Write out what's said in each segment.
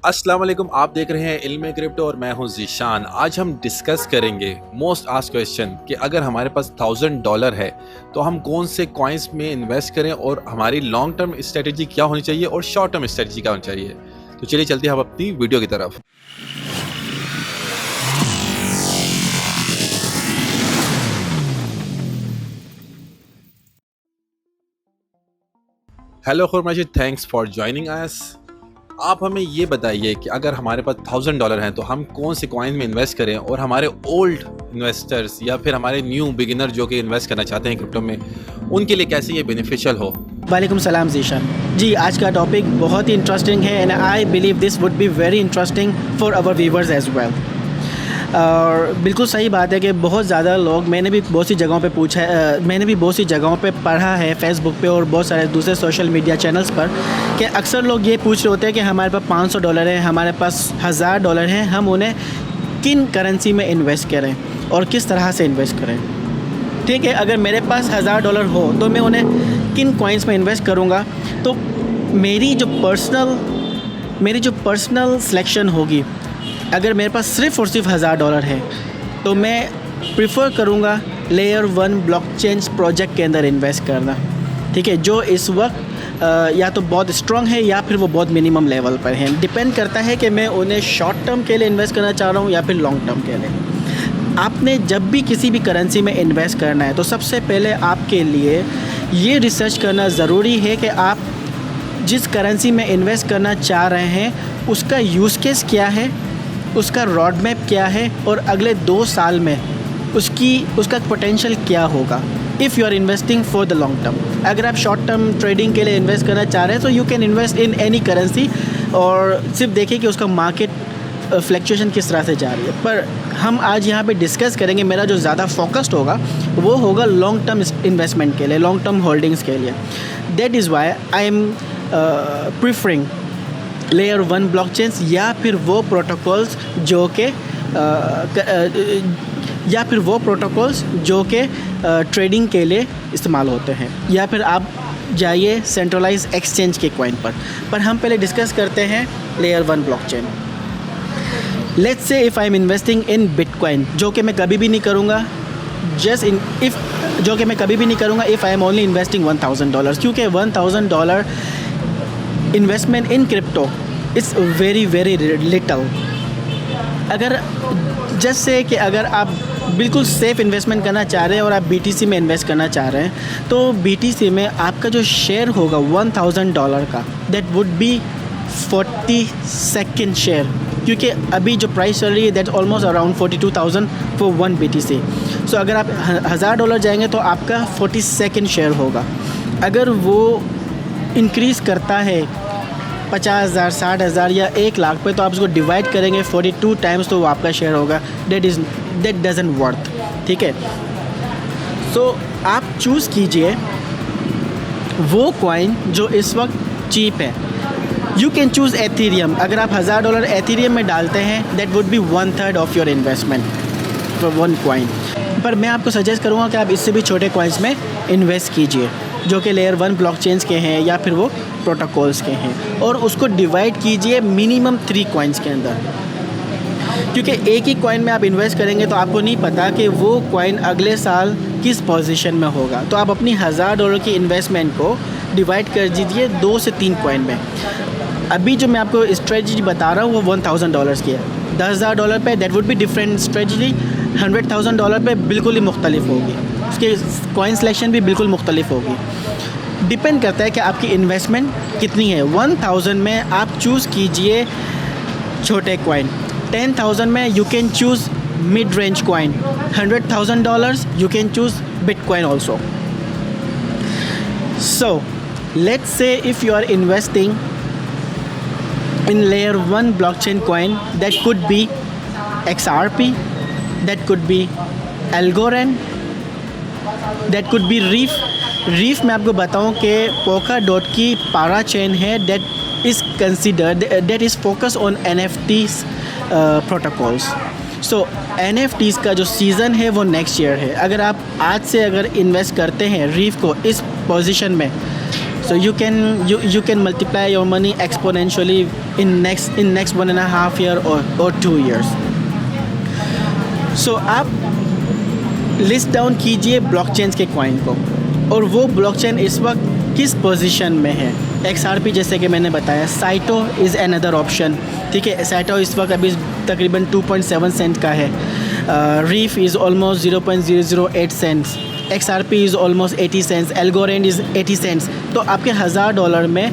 अस्सलाम वालेकुम, आप देख रहे हैं इल्म क्रिप्टो और मैं हूं जीशान। आज हम डिस्कस करेंगे मोस्ट आस्क्ड क्वेश्चन कि अगर हमारे पास $1000 है तो हम कौन से कॉइन्स में इन्वेस्ट करें और हमारी लॉन्ग टर्म स्ट्रेटजी क्या होनी चाहिए और शॉर्ट टर्म स्ट्रेटजी क्या होनी चाहिए। तो चलिए चलते हैं हम अपनी वीडियो की तरफ। Hello Khurmaji, thanks for joining us. आप हमें ये बताइए कि अगर हमारे पास $1000 हैं तो हम कौन से कॉइन में इन्वेस्ट करें और हमारे ओल्ड इन्वेस्टर्स या फिर हमारे न्यू बिगिनर जो कि इन्वेस्ट करना चाहते हैं क्रिप्टो में, उनके लिए कैसे ये बेनिफिशियल हो। वालेकुम सलाम जीशान जी, आज का टॉपिक बहुत ही इंटरेस्टिंग है and I believe this would be very interesting for our viewers as well. और बिल्कुल सही बात है कि बहुत ज़्यादा लोग, मैंने भी बहुत सी जगहों पे पूछा है, मैंने भी बहुत सी जगहों पे पढ़ा है, फेसबुक पे और बहुत सारे दूसरे सोशल मीडिया चैनल्स पर, कि अक्सर लोग ये पूछ रहे होते हैं कि हमारे पास $500 है, हमारे पास $1000 हैं, हम उन्हें किन करेंसी में इन्वेस्ट करें और किस तरह से इन्वेस्ट करें। ठीक है, अगर मेरे पास $1000 हो तो मैं उन्हें किन कॉइन्स में इन्वेस्ट करूँगा। तो मेरी जो पर्सनल सिलेक्शन होगी, अगर मेरे पास सिर्फ़ और सिर्फ $1000 है तो मैं प्रिफ़र करूँगा लेयर 1 ब्लॉकचेन प्रोजेक्ट के अंदर इन्वेस्ट करना। ठीक है, जो इस वक्त या तो बहुत स्ट्रॉन्ग है या फिर वो बहुत मिनिमम लेवल पर हैं। डिपेंड करता है कि मैं उन्हें शॉर्ट टर्म के लिए इन्वेस्ट करना चाह रहा हूँ या फिर लॉन्ग टर्म के लिए। आपने जब भी किसी भी करेंसी में इन्वेस्ट करना है तो सबसे पहले आपके लिए ये रिसर्च करना ज़रूरी है कि आप जिस करेंसी में इन्वेस्ट करना चाह रहे हैं उसका यूज़ केस क्या है, उसका रोड मैप क्या है और अगले 2 साल में उसका पोटेंशियल क्या होगा। If you are investing for the long term, अगर आप शॉर्ट टर्म ट्रेडिंग के लिए इन्वेस्ट करना चाह रहे हैं तो you can invest in any currency और सिर्फ देखिए कि उसका मार्केट फ्लक्चुएशन किस तरह से जा रही है। पर हम आज यहाँ पे डिस्कस करेंगे, मेरा जो ज़्यादा फोकस्ड होगा वो होगा लॉन्ग टर्म इन्वेस्टमेंट के लिए, लॉन्ग टर्म होल्डिंग्स के लिए। That is why I am preferring layer 1 blockchains या फिर वो प्रोटोकॉल्स जो कि ट्रेडिंग के लिए इस्तेमाल होते हैं, या फिर आप जाइए सेंट्रलाइज एक्सचेंज के कॉइन पर हम पहले डिस्कस करते हैं layer 1 blockchain. Let's say if I am investing in bitcoin, जो कि मैं कभी भी नहीं करूँगा, if I am only investing $1000, क्योंकि $1000 investment in crypto is very very little. अगर जैसे कि अगर आप बिल्कुल सेफ़ इन्वेस्टमेंट करना चाह रहे हैं और आप BTC में इन्वेस्ट करना चाह रहे हैं तो BTC में आपका जो शेयर होगा $1000 का, that would be 42nd share, क्योंकि अभी जो प्राइस चल रही है that almost around 42,000 for 1 BTC। सो अगर आप $1000 जाएंगे तो आपका 42nd शेयर होगा। अगर वो इंक्रीज़ करता है 50,000, 60,000 या 1 लाख पे, तो आप उसको डिवाइड करेंगे 42 टाइम्स तो वो आपका शेयर होगा। That doesn't worth. ठीक है, सो आप चूज़ कीजिए वो कॉइन जो इस वक्त चीप है। You can choose Ethereum. अगर आप $1000 एथेरियम में डालते हैं that would be 1/3 of your investment for 1 coin. पर मैं आपको सजेस्ट करूँगा कि आप इससे भी छोटे कॉइन्स में इन्वेस्ट कीजिए जो कि लेयर 1 ब्लॉकचेन्स के हैं या फिर वो प्रोटोकॉल्स के हैं, और उसको डिवाइड कीजिए मिनिमम 3 कॉइन्स के अंदर, क्योंकि एक ही कॉइन में आप इन्वेस्ट करेंगे तो आपको नहीं पता कि वो कॉइन अगले साल किस पोजीशन में होगा। तो आप अपनी $1000 की इन्वेस्टमेंट को डिवाइड कर दीजिए 2 से 3 कॉइन में। अभी जो मैं आपको स्ट्रेटजी बता रहा हूँ वो $1000 की है। $10,000 पे that would be different strategy, $100,000 पे बिल्कुल ही मुख्तलिफ होगी, उसके कॉइन सिलेक्शन भी बिल्कुल मुख्तलिफ होगी। डिपेंड करता है कि आपकी इन्वेस्टमेंट कितनी है। 1000 में आप चूज़ कीजिए छोटे कॉइन, 10,000 में you can choose mid range coin, $100,000 you can choose bitcoin also. So let's say if you are investing in layer 1 blockchain coin, that could be XRP, that could be Algorand, that could be Reef में आपको बताऊं कि Polkadot की पारा chain है, that is focused on NFTs protocols. So NFTs का जो season है वो नेक्स्ट ईयर है। अगर आप आज से अगर इन्वेस्ट करते हैं रीफ को इस पोजीशन में, So you can multiply your money exponentially in next 1.5 year or 2 years. So आप लिस्ट डाउन कीजिए ब्लॉकचेन के कॉइन को, और वो ब्लॉकचेन इस वक्त किस पोजीशन में है। XRP जैसे कि मैंने बताया, साइटो इज़ अनदर ऑप्शन, ठीक है। साइटो इस वक्त अभी तकरीबन 2.7 सेंट का है। Reef is almost 0.008 cents, XRP is almost 80 cents, Algorand is 80 cents. तो आपके $1000 में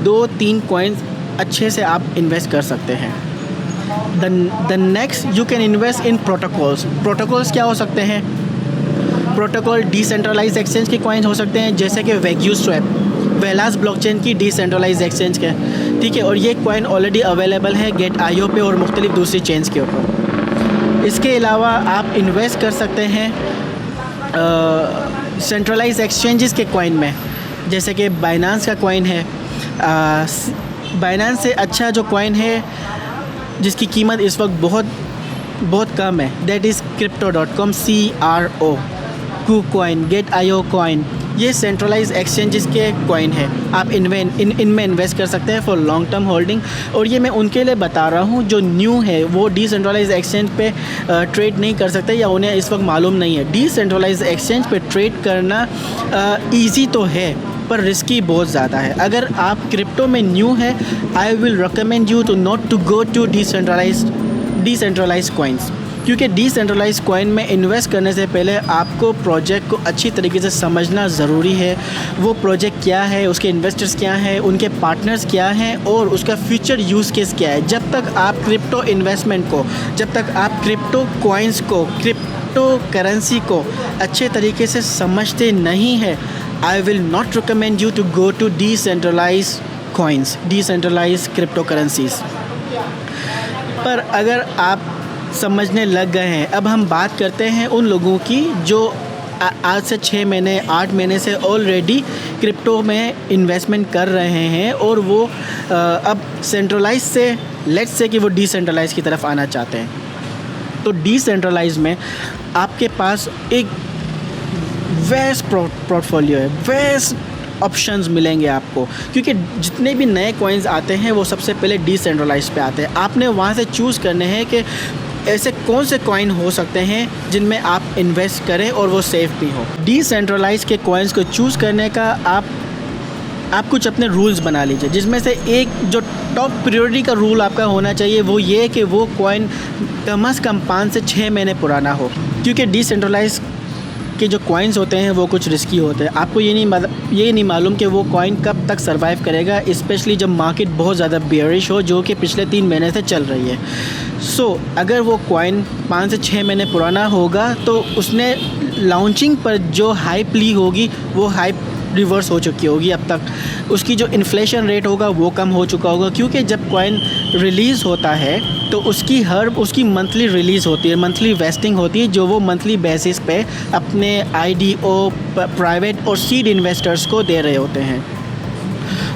2-3 कॉइन्स अच्छे से आप इन्वेस्ट कर सकते हैं। The next you can invest in protocols. Protocols क्या हो सकते हैं? प्रोटोकॉल डिसेंट्रलाइज एक्सचेंज के कॉइन्स हो सकते हैं, जैसे कि वैग्यू स्वैप, वेलास ब्लॉकचेन की डिसेंट्रलाइज एक्सचेंज के, ठीक है। और ये कॉइन ऑलरेडी अवेलेबल है Gate.io पे और मुख्तलिफ दूसरी चेंज के ऊपर। इसके अलावा आप इन्वेस्ट कर सकते हैं सेंट्रलाइज एक्सचेंजेस के कॉइन में, जैसे कि बाइनांस का कॉइन है। बाइनांस से अच्छा जो कॉइन है जिसकी कीमत इस वक्त बहुत कम है, that is Crypto.com, CRO, KuCoin, Gate.io coin. ये सेंट्रलाइज एक्सचेंजेस के कॉइन है। आप इनमें इन्वेस्ट कर सकते हैं फॉर लॉन्ग टर्म होल्डिंग। और ये मैं उनके लिए बता रहा हूँ जो न्यू है, वो डिसेंट्रलाइज एक्सचेंज पे ट्रेड नहीं कर सकते या उन्हें इस वक्त मालूम नहीं है। डिसेंट्रलाइज एक्सचेंज पे ट्रेड करना ईजी तो है पर रिस्की बहुत ज़्यादा है। अगर आप क्रिप्टो में न्यू है, I will recommend you to not to go to decentralize coins, क्योंकि डिसेंट्रलाइज कॉइन में इन्वेस्ट करने से पहले आपको प्रोजेक्ट को अच्छी तरीके से समझना ज़रूरी है। वो प्रोजेक्ट क्या है, उसके इन्वेस्टर्स क्या हैं, उनके पार्टनर्स क्या हैं और उसका फ्यूचर यूज़ केस क्या है। जब तक आप क्रिप्टो इन्वेस्टमेंट को, जब तक आप क्रिप्टो कॉइन्स को, क्रिप्टो करेंसी को अच्छे तरीके से समझते नहीं है, I will not recommend you to go to decentralize coins, decentralize crypto currencies. पर अगर आप समझने लग गए हैं, अब हम बात करते हैं उन लोगों की जो आज से 6 महीने 8 महीने से ऑलरेडी क्रिप्टो में इन्वेस्टमेंट कर रहे हैं और वो अब सेंट्रलाइज से लेट्स से कि वो डिसेंट्रलाइज की तरफ आना चाहते हैं। तो डिसेंट्रलाइज में आपके पास एक वेस्ट पोर्टफोलियो है, वेस्ट ऑप्शंस मिलेंगे आपको, क्योंकि जितने भी नए कॉइन्स आते हैं वो सबसे पहले डिसेंट्रलाइज पे आते हैं। आपने वहाँ से चूज़ करने हैं कि ऐसे कौन से कॉइन हो सकते हैं जिनमें आप इन्वेस्ट करें और वो सेफ़ भी हो। डिसेंट्रलाइज के कॉइन्स को चूज़ करने का आप कुछ अपने रूल्स बना लीजिए, जिसमें से एक जो टॉप प्रायोरिटी का रूल आपका होना चाहिए वो ये है कि वो कॉइन कम से कम 5 से 6 महीने पुराना हो, क्योंकि डिसेंट्रलाइज के जो कॉइन्स होते हैं वो कुछ रिस्की होते हैं। आपको ये नहीं मालूम कि वो कॉइन कब तक सर्वाइव करेगा, स्पेशली जब मार्केट बहुत ज़्यादा बेयरिश हो, जो कि पिछले 3 महीने से चल रही है। सो अगर वो कॉइन 5 से 6 महीने पुराना होगा तो उसने लॉन्चिंग पर जो हाइप ली होगी वो हाइप रिवर्स हो चुकी होगी। अब तक उसकी जो इन्फ्लेशन रेट होगा वो कम हो चुका होगा, क्योंकि जब कॉइन रिलीज़ होता है तो उसकी मंथली रिलीज़ होती है, मंथली वेस्टिंग होती है, जो वो मंथली बेसिस पे अपने IDO प्राइवेट और सीड इन्वेस्टर्स को दे रहे होते हैं।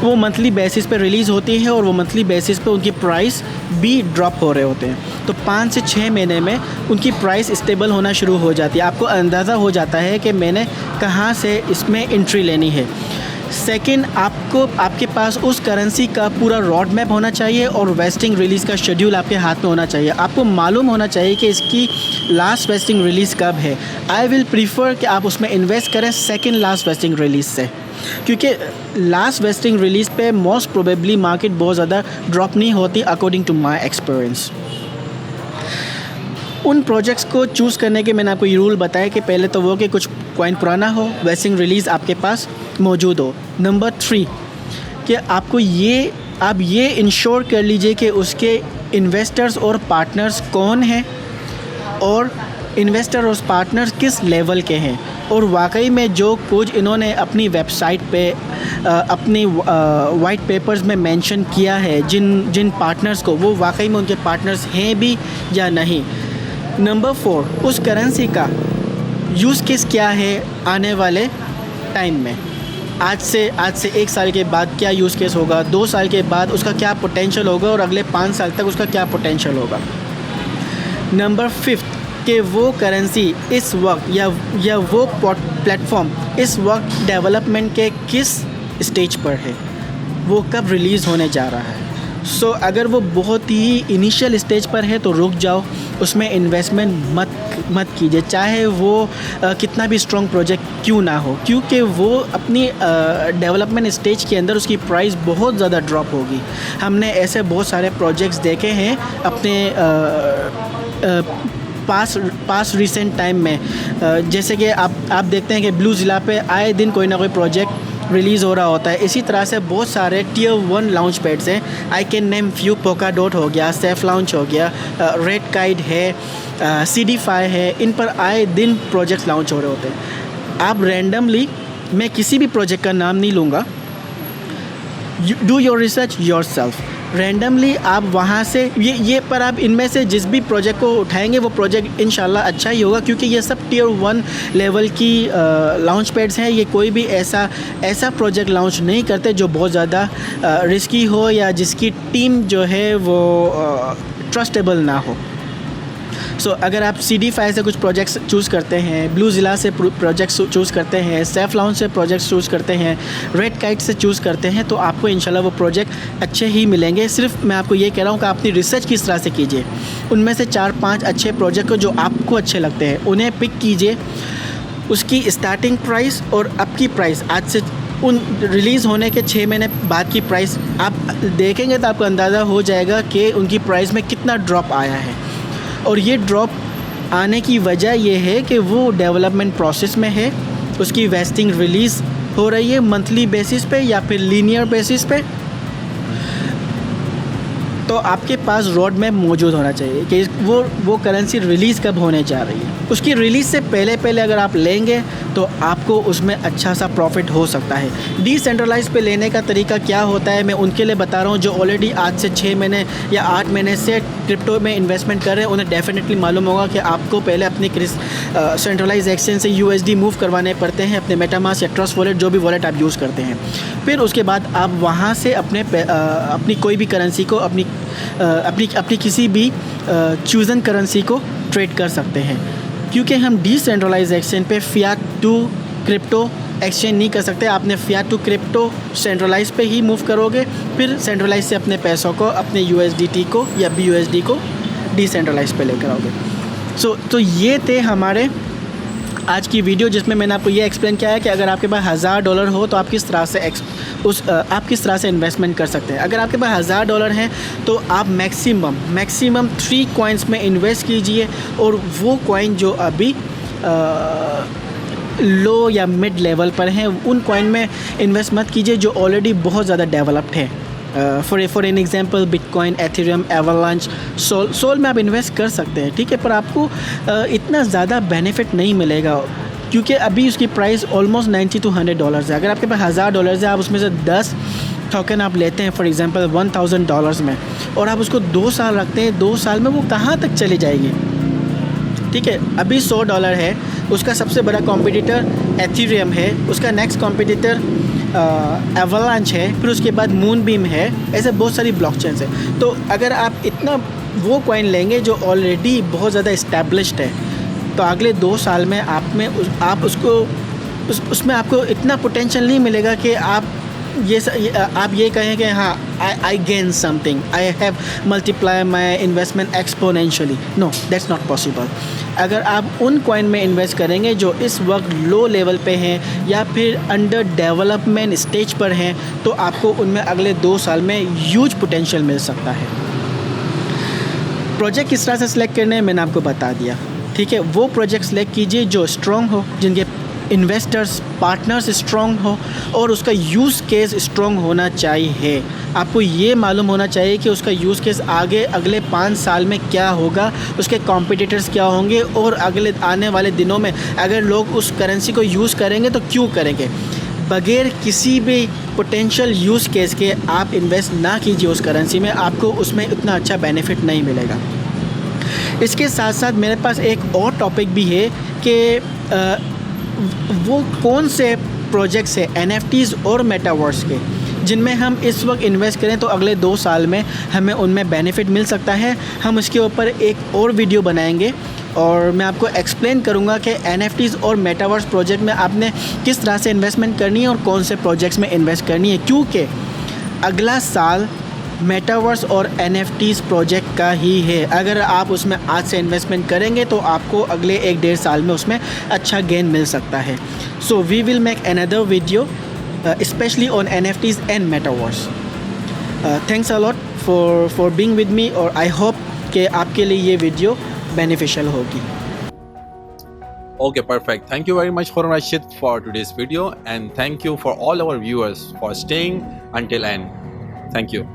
वो मंथली बेसिस पे रिलीज़ होती है और वो मंथली बेसिस पे उनकी प्राइस भी ड्रॉप हो रहे होते हैं। तो 5 से 6 महीने में उनकी प्राइस स्टेबल होना शुरू हो जाती है। आपको अंदाज़ा हो जाता है कि मैंने कहाँ से इसमें एंट्री लेनी है। सेकंड, आपके पास उस करेंसी का पूरा रोड मैप होना चाहिए और वेस्टिंग रिलीज़ का शेड्यूल आपके हाथ में होना चाहिए। आपको मालूम होना चाहिए कि इसकी लास्ट वेस्टिंग रिलीज़ कब है। आई विल प्रीफर कि आप उसमें इन्वेस्ट करें सेकंड लास्ट वेस्टिंग रिलीज़ से, क्योंकि लास्ट वेस्टिंग रिलीज़ पे मोस्ट प्रोबेबली मार्केट बहुत ज़्यादा ड्रॉप नहीं होती अकॉर्डिंग टू माई एक्सपीरियंस। उन प्रोजेक्ट्स को चूज़ करने के मैंने आपको ये रूल बताया कि पहले तो वो कि कुछ कॉइन पुराना हो, वेस्टिंग रिलीज़ आपके पास मौजूद हो। नंबर 3 कि आप ये इंश्योर कर लीजिए कि उसके इन्वेस्टर्स और पार्टनर्स कौन हैं और इन्वेस्टर और पार्टनर्स किस लेवल के हैं, और वाकई में जो कुछ इन्होंने अपनी वेबसाइट पे अपनी वाइट पेपर्स में मेंशन किया है जिन पार्टनर्स को, वो वाकई में उनके पार्टनर्स हैं भी या नहीं। नंबर 4, उस करेंसी का यूज़ केस क्या है आने वाले टाइम में। आज से 1 साल के बाद क्या यूज़ केस होगा, 2 साल के बाद उसका क्या पोटेंशियल होगा और अगले 5 साल तक उसका क्या पोटेंशियल होगा। नंबर 5 कि वो करेंसी इस वक्त या वो प्लेटफॉर्म इस वक्त डेवलपमेंट के किस स्टेज पर है, वो कब रिलीज़ होने जा रहा है। सो अगर वो बहुत ही इनिशियल स्टेज पर है तो रुक जाओ, उसमें इन्वेस्टमेंट मत कीजिए, चाहे वो कितना भी स्ट्रॉन्ग प्रोजेक्ट क्यों ना हो, क्योंकि वो अपनी डेवलपमेंट स्टेज के अंदर उसकी प्राइस बहुत ज़्यादा ड्रॉप होगी। हमने ऐसे बहुत सारे प्रोजेक्ट्स देखे हैं अपने पास रिसेंट टाइम में, जैसे कि आप देखते हैं कि ब्लू ज़िला पे आए दिन कोई ना कोई प्रोजेक्ट रिलीज़ हो रहा होता है। इसी तरह से बहुत सारे टियर 1 लॉन्च पैड्स हैं। आई कैन नेम फ्यू, पोकाडॉट हो गया, सेफ लॉन्च हो गया, रेड काइट है, CD5 है, इन पर आए दिन प्रोजेक्ट्स लॉन्च हो रहे होते हैं। आप रैंडमली, मैं किसी भी प्रोजेक्ट का नाम नहीं लूँगा, do your research yourself, randomly आप वहाँ से ये पर आप इनमें से जिस भी प्रोजेक्ट को उठाएंगे वो प्रोजेक्ट इंशाल्लाह अच्छा ही होगा, क्योंकि ये सब टियर 1 लेवल की लॉन्च पैड्स हैं। ये कोई भी ऐसा प्रोजेक्ट लॉन्च नहीं करते जो बहुत ज़्यादा रिस्की हो या जिसकी टीम जो है वो ट्रस्टेबल ना हो। सो अगर आप CD5 से कुछ प्रोजेक्ट्स चूज़ करते हैं, ब्लू ज़िला से प्रोजेक्ट्स चूज़ करते हैं, सेफ लॉन्च से प्रोजेक्ट्स चूज़ करते हैं, रेड काइट से चूज़ करते हैं, तो आपको इंशाल्लाह वो प्रोजेक्ट अच्छे ही मिलेंगे। सिर्फ मैं आपको ये कह रहा हूँ कि अपनी रिसर्च किस तरह से कीजिए, उनमें से 4-5 अच्छे प्रोजेक्ट को जो आपको अच्छे लगते हैं उन्हें पिक कीजिए, उसकी स्टार्टिंग प्राइस और अब की प्राइस, आज से उन रिलीज़ होने के 6 महीने बाद की प्राइस आप देखेंगे तो आपको अंदाज़ा हो जाएगा कि उनकी प्राइस में कितना ड्रॉप आया है। और ये ड्रॉप आने की वजह ये है कि वो डेवलपमेंट प्रोसेस में है, उसकी वेस्टिंग रिलीज़ हो रही है मंथली बेसिस पे या फिर लीनियर बेसिस पे, तो आपके पास रोड मैप मौजूद होना चाहिए कि वो करेंसी रिलीज़ कब होने जा रही है। उसकी रिलीज़ से पहले अगर आप लेंगे तो आपको उसमें अच्छा सा प्रॉफिट हो सकता है। डिसेंट्रलाइज पे लेने का तरीका क्या होता है मैं उनके लिए बता रहा हूँ जो ऑलरेडी आज से 6 महीने या 8 महीने से क्रिप्टो में इन्वेस्टमेंट कर रहे हैं। उन्हें डेफिनेटली मालूम होगा कि आपको पहले अपनी सेंट्रलाइज एक्सचेंज से USD मूव करवाने पड़ते हैं, अपने मेटामास्क या ट्रस्ट वॉलेट, जो भी वॉलेट आप यूज़ करते हैं। फिर उसके बाद आप वहाँ से अपनी कोई भी करेंसी को अपनी किसी भी चूज़न करेंसी को ट्रेड कर सकते हैं, क्योंकि हम डिसेंट्रलाइज एक्सचेंज पे फिएट टू क्रिप्टो एक्सचेंज नहीं कर सकते। आपने फिएट टू क्रिप्टो सेंट्रलाइज पे ही मूव करोगे, फिर सेंट्रलाइज से अपने पैसों को, अपने USDT को या BUSD को डिसेंट्रलाइज पे लेकर आओगे। तो ये थे हमारे आज की वीडियो, जिसमें मैंने आपको ये एक्सप्लेन किया है कि अगर आपके पास $1000 हो तो आप किस तरह से इन्वेस्टमेंट कर सकते हैं। अगर आपके पास $1000 हैं तो आप मैक्सिमम 3 कॉइन्स में इन्वेस्ट कीजिए, और वो कॉइन जो अभी लो या मिड लेवल पर हैं उन कॉइन में इन्वेस्ट मत कीजिए जो ऑलरेडी बहुत ज़्यादा डेवलप्ड है। For an example bitcoin, Ethereum, Avalanche, Sol में आप इन्वेस्ट कर सकते हैं, ठीक है, पर आपको इतना ज़्यादा बेनिफिट नहीं मिलेगा, क्योंकि अभी उसकी प्राइस ऑलमोस्ट $90 to $100 है। अगर आपके पास $1000 है, आप उसमें से 10 टोकन आप लेते हैं फॉर एग्जांपल $1000 में, और आप उसको 2 साल रखते हैं, 2 साल में वो कहाँ तक चली जाएगी, ठीक है। अभी $100 है, उसका सबसे बड़ा कॉम्पिटिटर एथेरियम है, उसका नेक्स्ट कॉम्पिटिटर एवलांच है, फिर उसके बाद मूनबीम है, ऐसे बहुत सारी ब्लॉकचेन्स है। तो अगर आप इतना वो कॉइन लेंगे जो ऑलरेडी बहुत ज़्यादा इस्टेब्लिश्ड है, तो अगले 2 साल में उसमें आपको इतना पोटेंशियल नहीं मिलेगा कि आप ये कहें कि हाँ I gain something, I have multiply my investment exponentially. No, that's not possible. अगर आप उन कॉइन में इन्वेस्ट करेंगे जो इस वक्त लो लेवल पे हैं या फिर अंडर डेवलपमेंट स्टेज पर हैं, तो आपको उनमें अगले 2 साल में ह्यूज पोटेंशियल मिल सकता है। प्रोजेक्ट किस तरह से सिलेक्ट करने हैं मैंने आपको बता दिया, ठीक है। वो प्रोजेक्ट सिलेक्ट कीजिए जो स्ट्रॉन्ग हो, जिनके इन्वेस्टर्स पार्टनर्स स्ट्रॉन्ग हो, और उसका यूज़ केस स्ट्रॉन्ग होना चाहिए। आपको ये मालूम होना चाहिए कि उसका यूज़ केस अगले 5 साल में क्या होगा, उसके कॉम्पिटिटर्स क्या होंगे, और अगले आने वाले दिनों में अगर लोग उस करेंसी को यूज़ करेंगे तो क्यों करेंगे। बगैर किसी भी पोटेंशियल यूज़ केस के आप इन्वेस्ट ना कीजिए उस करेंसी में, आपको उसमें उतना अच्छा बेनिफिट नहीं मिलेगा। इसके साथ साथ मेरे पास एक और टॉपिक भी है कि वो कौन से प्रोजेक्ट्स हैं NFTs और मेटावर्स के, जिनमें हम इस वक्त इन्वेस्ट करें तो अगले 2 साल में हमें उनमें बेनिफिट मिल सकता है। हम इसके ऊपर एक और वीडियो बनाएंगे और मैं आपको एक्सप्लेन करूँगा कि NFTs और मेटावर्स प्रोजेक्ट में आपने किस तरह से इन्वेस्टमेंट करनी है और कौन से प्रोजेक्ट्स में इन्वेस्ट करनी है, क्योंकि अगला साल मेटावर्स और NFTs प्रोजेक्ट का ही है। अगर आप उसमें आज से इन्वेस्टमेंट करेंगे तो आपको अगले 1-1.5 साल में उसमें अच्छा गेन मिल सकता है। So we will make another video specially on NFTs and metaverse. Thanks a lot for being with me, और आई होप कि आपके लिए ये वीडियो बेनिफिशियल होगी। Okay, perfect. Thank you very much for Rashid for today's video, and thank you for all our viewers for staying until end. Thank you.